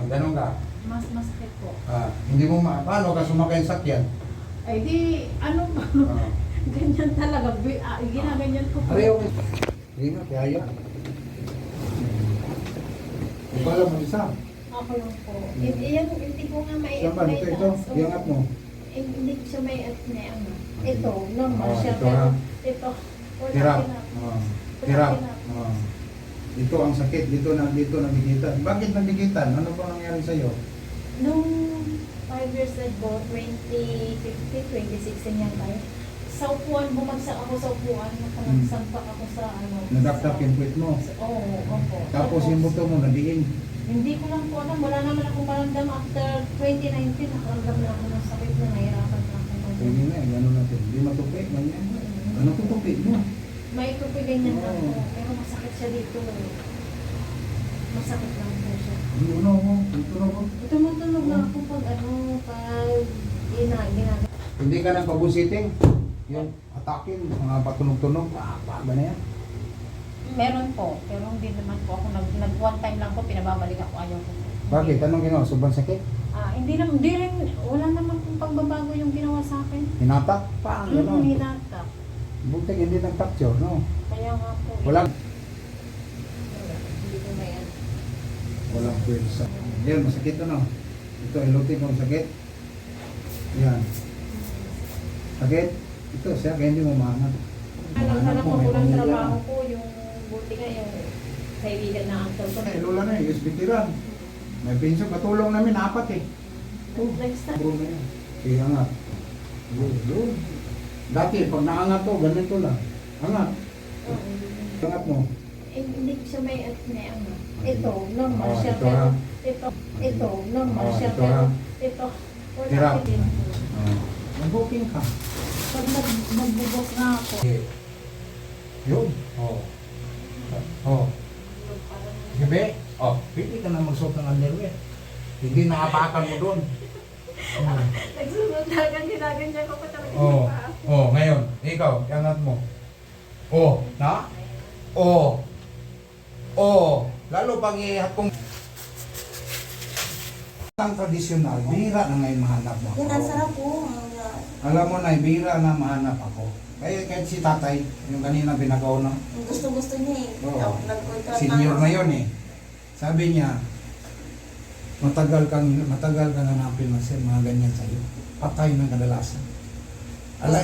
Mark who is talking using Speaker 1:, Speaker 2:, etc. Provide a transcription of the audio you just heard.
Speaker 1: Ganun ka.
Speaker 2: Mas masakit po.
Speaker 1: Hindi mo paano ka sumakay sa sakyan?
Speaker 2: Ay di, ano ba? Ganyan talaga. Ginaganyan ko po.
Speaker 1: Pareho. Hindi nga, kaya. Ikaw lang mag-isa.
Speaker 2: Ako lang po.
Speaker 3: Hindi ko nga
Speaker 1: Saan ba? Ito. Iangat mo.
Speaker 3: Hindi ko siya may ano. Ito, normal siya.
Speaker 1: Ito ha.
Speaker 3: Ito, wala
Speaker 1: Hirap.
Speaker 3: kinap.
Speaker 1: Hirap. Ito ang sakit. Dito nabigitan. Bakit nabigitan? Ano pa nangyari sa'yo?
Speaker 3: Nung 5 years ago, 2015, 2016 yan tayo. Sa upuan, bumagsak ako sa upuan. Nakasampak ako sa ano.
Speaker 1: Nadakdak yung puwit mo.
Speaker 3: Oo, opo.
Speaker 1: Tapos yung buto mo nadiin.
Speaker 3: Hindi ko lang po alam. Wala naman akong maramdam. After 2019, nakaramdam na ako ng sakit na nahirapan na ako.
Speaker 1: Pwede na, gano'n natin. Hindi matupi, ganyan. Ano tutupi mo?
Speaker 3: May tupi ganyan ako. Pero masakit siya dito. Masakit lang po siya.
Speaker 1: Ano mo? Tutunog mo?
Speaker 3: Tumutunog na ako pag pag ginagawa.
Speaker 1: Hindi ka nang pabusiting. Yung atakin, mga patunog-tunog. Pa ba na yan?
Speaker 2: Meron po. Pero hindi naman po ako one time lang po pinababalik ako. Ayaw ko.
Speaker 1: Bakit? Anong ginawa? Sobrang sakit?
Speaker 2: Hindi rin, wala naman pong pagbabago yung ginawa sa akin.
Speaker 1: Hinatak? Paang gano'n?
Speaker 2: Hinatak.
Speaker 1: Buti hindi nag-fracture, no?
Speaker 2: Kaya nga po.
Speaker 1: Wala.
Speaker 3: Hindi ko may ano.
Speaker 1: Walang pwersa. Yan, masakit ano? Ito, ilutin kong sakit. Yan. Sakit? Ito, siya, kaya hindi mo maangat.
Speaker 3: Alam ko po ng trabaho ko, yung buti nga yung kaibigan na ang ko.
Speaker 1: Ay, lola na eh, USB tiran. May pinso, katulong namin, 4 eh.
Speaker 3: Next time.
Speaker 1: Bro na yan. Kaya angat. Yun. Dati, pag naangat to, ganito lang. Angat. Angat mo.
Speaker 3: Hindi ko siya may ano. Ito, normal siya.
Speaker 1: Ito ha.
Speaker 3: Pero ito, normal siya.
Speaker 1: Ito ha.
Speaker 3: Pero ito, wala
Speaker 1: Hirap.
Speaker 3: din.
Speaker 1: Mag-booking ka.
Speaker 2: Pag magbubok na ako.
Speaker 1: Yun. Oo. Oo. Gabi? Oh, pwede ka na magsuot ng underwear. Hindi nakapakan mo doon.
Speaker 3: Nagsunod talagang ginaganyan ko pa talaga
Speaker 1: Oo.
Speaker 3: yung paa.
Speaker 1: Oh, ngayon, ikaw, iangat mo. Oh, na? Oh. Oh, lalo pag ihatong ang tradisyonal, bihira na ngayon mahanap mo.
Speaker 4: Yan, ang sarap po.
Speaker 1: Alam mo na, bihira na mahanap ako. Kaya kahit si tatay, yung kanina binagaw na,
Speaker 4: Gusto-gusto niya eh.
Speaker 1: Oo.
Speaker 4: Nag-contract
Speaker 1: senior na yun eh. Sabi niya, matagal kang hanapin mga ganyan sa'yo. Patay ng kadalasan. Alay.